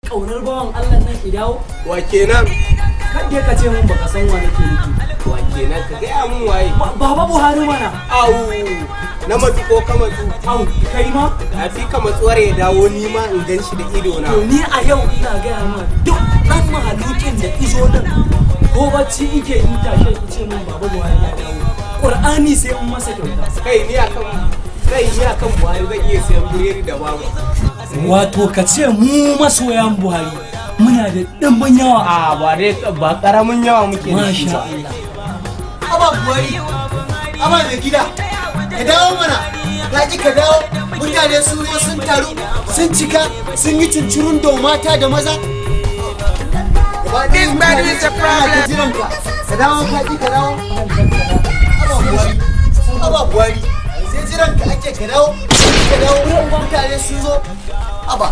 kaunar bawan Allah nan idawo. Wa kenan? Kan dai ka ce mun baka san wa nake nufi. Wa kenan ka gaya mun waye? Baba Buhari mana. Au, na matsu ko ka matsu? Au, kai ma? A fi ka matsuwar ya dawo ni ma in gan shi da ido na. To ni a yau ina gaya ma duk ɗan mahalukin da izo nan ko bacci ike yi tashe ki ce mun Baba Buhari ya dawo. Qur'ani sai in masa kyauta. Kai ni akan Buhari zan iya sayan bureri da babu. Wato ka ce mu masoyan Buhari muna da ɗimbin yawa. A ba ƙaramin yawa muke da shi ba. Aba Buhari, aba mai gida, ka dawo mana, ka dawo, mutane sun zo sun taru, sun cika, sun yi cincirun da mata da maza. This man is a problem. Ka dawo, ka dawo. Aba Buhari, sai jiran ka ake ka dawo, mutane sun zo. Aba.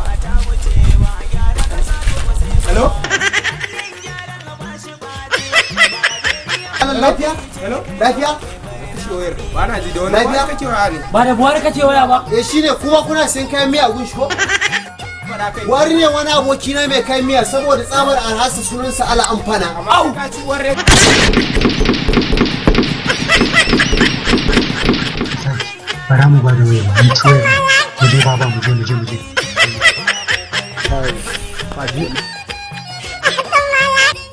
Hello? Lafiya? Hello? Lafiya? Ba na ji da wani Lafiya? ba kake waya ne. Ba da Buhari kake waya ba? Shine kuma kuna sayan kayan miya gun shi ko? Buhari ne wani aboki na mai kayan miya saboda tsabar alhassa sunansa Ala Amfana. Au! Ka ci warre. Bara mu gwada waya mu ci waya mu je baba mu je.